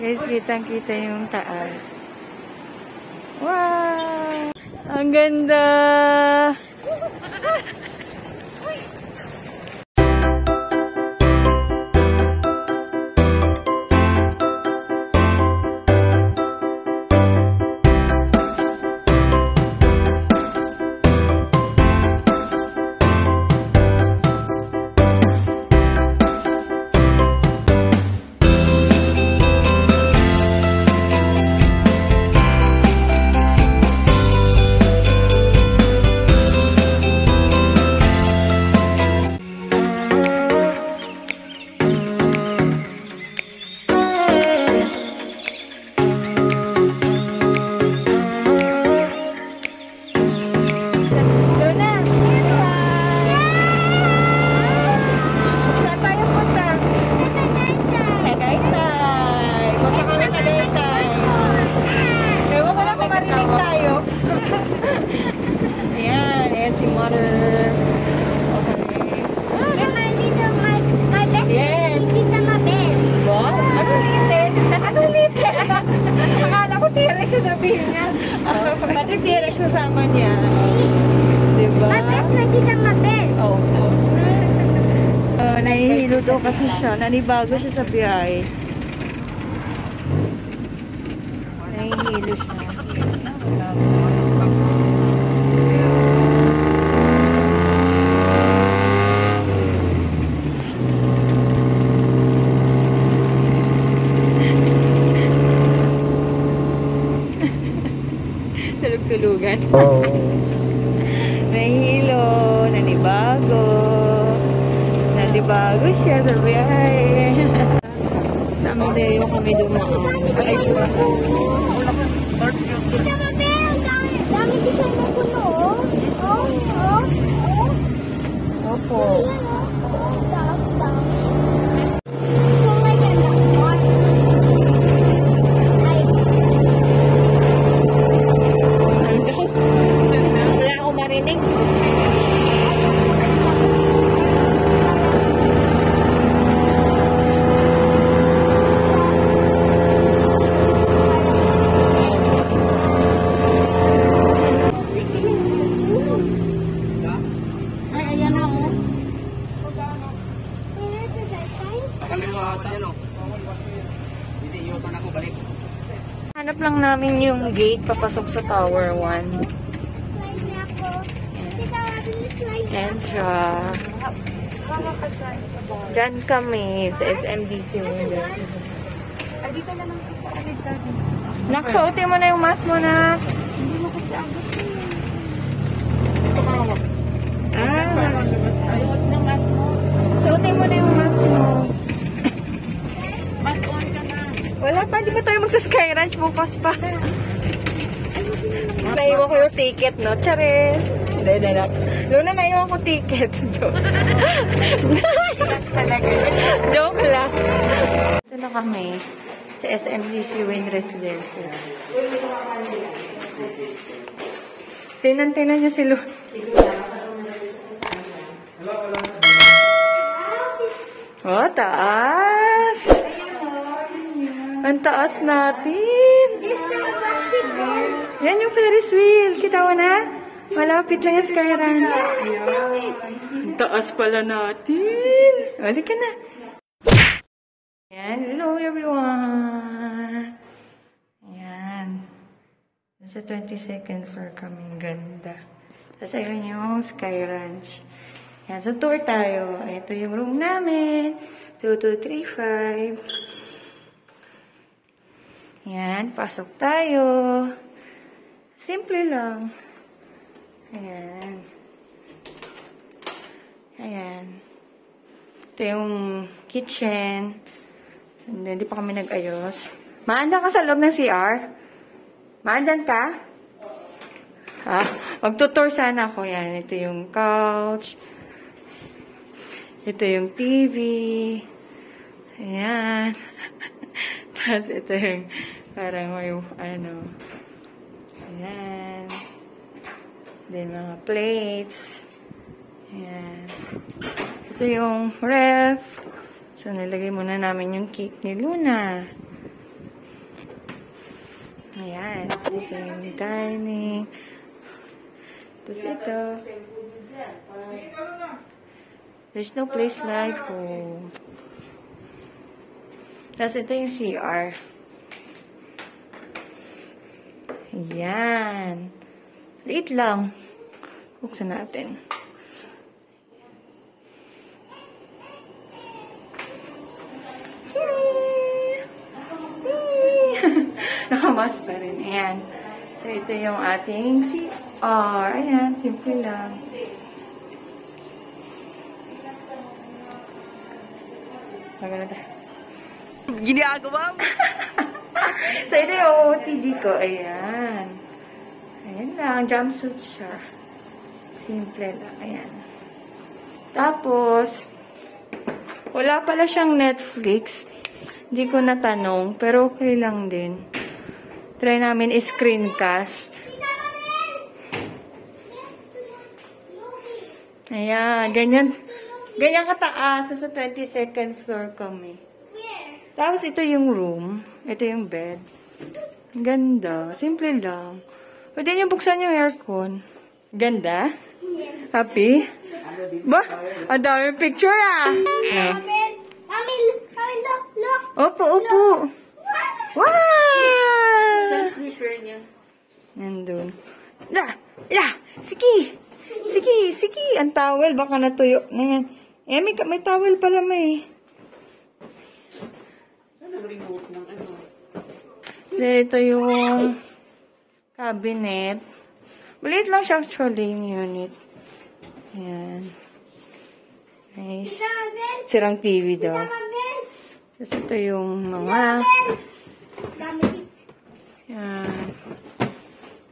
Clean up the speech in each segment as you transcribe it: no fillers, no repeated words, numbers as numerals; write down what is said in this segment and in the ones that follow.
Guys, kitang-kita yung taal. Wow! Ang ganda! Sasabihin niya. Pati T-Rex sasama niya. Diba? Mabes, nakita mabes. Oo. Nahihilo daw kasi siya. Nanibago siya sa biyahe. Nahihilo siya. Tulog-tulugan. Oo. Nahihilo, nanibago. Nanibago siya sa biyahe. Sa amin dayo kami dumaan. Ay, kita ba, Ben? Dami gusto mo puno, opo. Hanap lang namin yung gate papasok sa Tower 1. And dyan kami sa SMDC window. Dito na lang sa paligid natin. Naksuotin mo na yung mask mo na. Hindi mo kasi agad yun. Ayot ng mask mo. Suotin mo na yung mask mo. Mas on ka na. Wala pa, di ba tayo magsa-Sky Ranch bukas pa? Naiwan ko yung ticket, no? Charis! Hindi. Luna, naiwan ko ticket. Joke. Talaga. Joke lang. Ito na kami sa SMDC Wynn Residencia. Tinan niyo si Luna. Oh, taas! Ang taas natin! Yan yung Ferris wheel. Kita mo na? Malapit lang yung Sky Ranch. Ang taas pala natin. Wala ka na. Ayan. Hello everyone. Ayan. Nasa 22nd floor kaming ganda. Tapos ayun yung Sky Ranch. Ayan. So tour tayo. Ito yung room namin. 2235. Ayan, pasok tayo. Simple lang. Ayan. Ayan. Ito yung kitchen. Hindi pa kami nag-ayos. Maandan ka sa loob ng CR? Maandan ka? Magtutour sana ako. Ayan, ito yung couch. Ito yung TV. Ayan. Tapos ito yung parang may ano. Ayan. Then mga plates. Ayan. Ito yung ref. So nilagay muna namin yung cake ni Luna. Ayan. Ito yung dining. Tapos ito. There's no place like home. Tapos ito yung CR. Ayan. Liit lang. Buksan natin. Nakamas pa rin. Ayan. So, ito yung ating CR. Ayan, simple lang. Maganda tayo. Ginagawa mo! So, ito yung OOTD ko. Ayan. Ayan lang. Jumpsuit siya. Simple lang. Ayan. Tapos, wala pala siyang Netflix. Hindi ko natanong. Pero okay lang din. Try namin screencast. Ayan. Ganyan. Ganyan kataas. Sa 22nd floor kami. Tapos, ito yung room. Ito yung bed. Ganda. Simple lang. Pwede niyo buksan yung aircon. Ganda? Happy? Ba? Ang dami picture ah. Mami, look. Opo, opo. Wow! Saan sleeper niya? Nandun. Sige. Sige. Ang towel, baka natuyo na yan. Eh, may towel pala may. Remote ng ano. Ito yung cabinet. Maliit lang siya actually yung unit. Ayan. Nice. Sirang TV daw. Tapos ito yung mga... Ayan.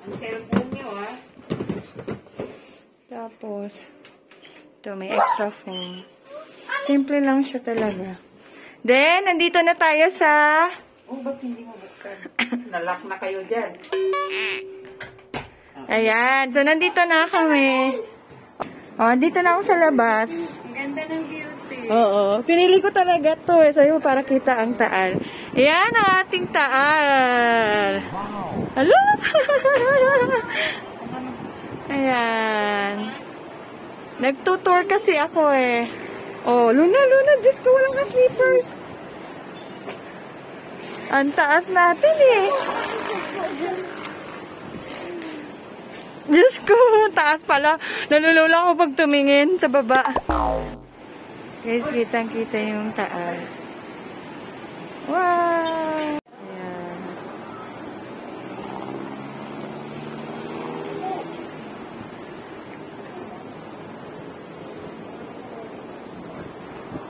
Ang cellphone niyo ah. Tapos, ito may extra phone. Simple lang siya talaga. Then, nandito na tayo sa... Oh, ba't hindi mo buksan? Nalock na kayo dyan. Ayan. So, nandito na kami. Oh, dito na ako sa labas. Ang ganda ng beauty. Oo. Pinili ko talaga to. Sabi mo, para kita ang taal. Ayan ang ating taal. Hello? Ayan. Nagtutour kasi ako eh. Oh, Luna, Diyos ko, walang ka-sleepers. Ang taas natin eh. Diyos ko, taas pala. Nalulula ako pag tumingin sa baba. Guys, kitang-kita yung taas. Wow! Ayan.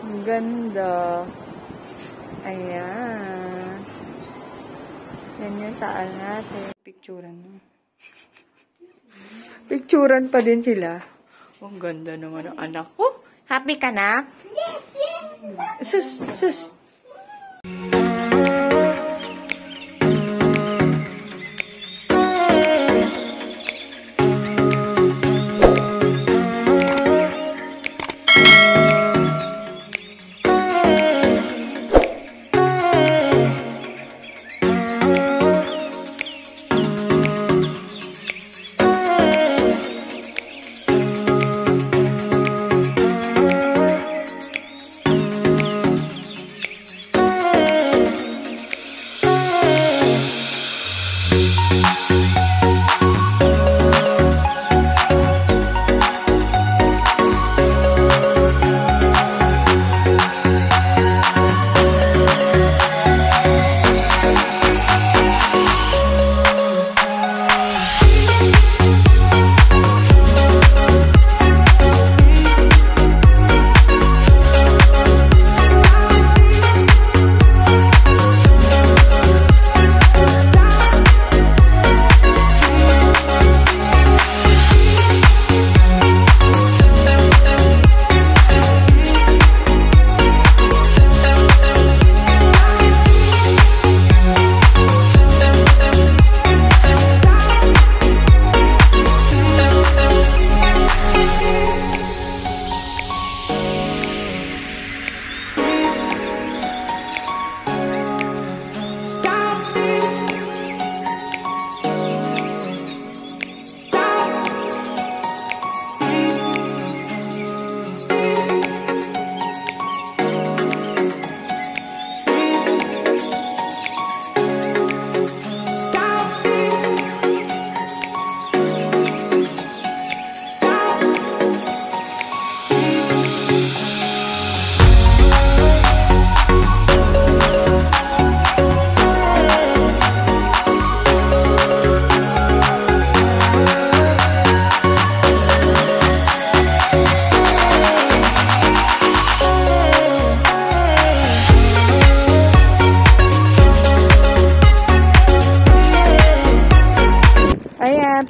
Ang ganda. Ayan. Yan yung taal natin. Picturean mo. Picturean pa din sila. Ang ganda naman ang anak ko. Happy ka na? Yes. Sus.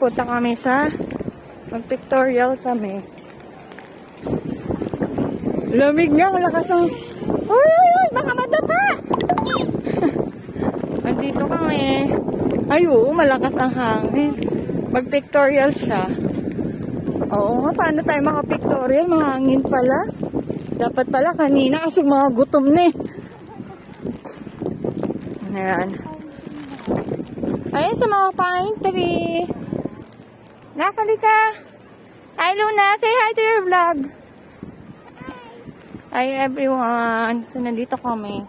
punta kami sa mag-pictorial kami. Lamig nga, lakas ng... Uy! Baka madapa! Andito kami. Ay, oo, malakas ang hangin. Mag-pictorial siya. Oo nga, paano tayo maka-pictorial? Mahangin pala. Dapat pala kanina kasi mga gutom na eh. Ayan. Ayan sa mga pine tree. Nakali ka. Hi Luna, say hi to your vlog. Hi everyone. So nandito kami.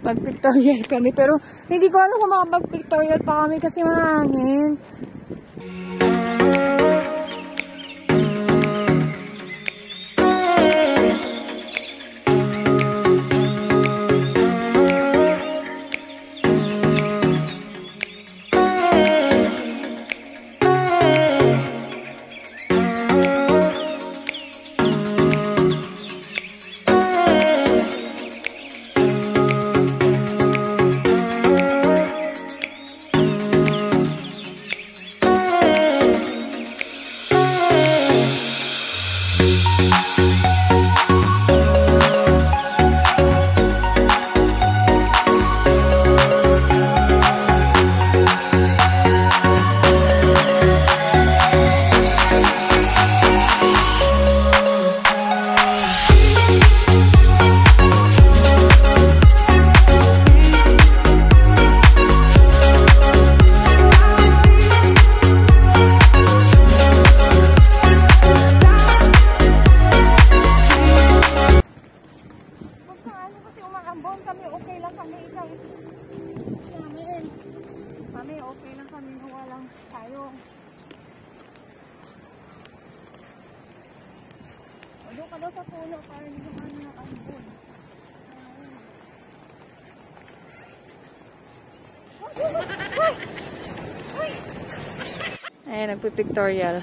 Mag-pictorial kami. Pero hindi ko alam kung makapag-pictorial pa kami kasi mahangin. Kami okay lang kami na walang tayo. Doon ka daw sa puno para hindi ko kami nakambon. Ayan, nagpipictorial.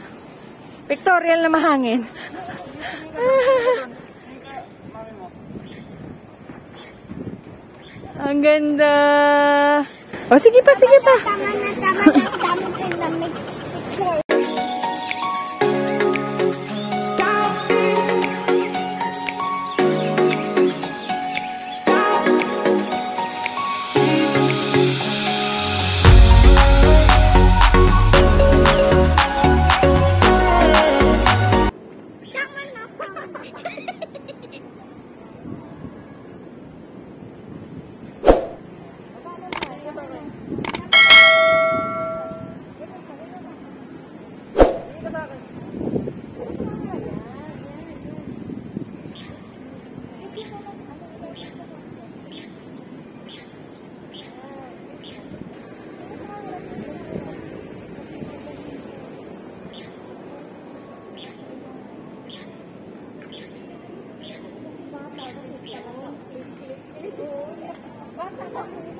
Pictorial na mahangin. Ang ganda. O, sige pa, sige pa. Tama na picture. Bata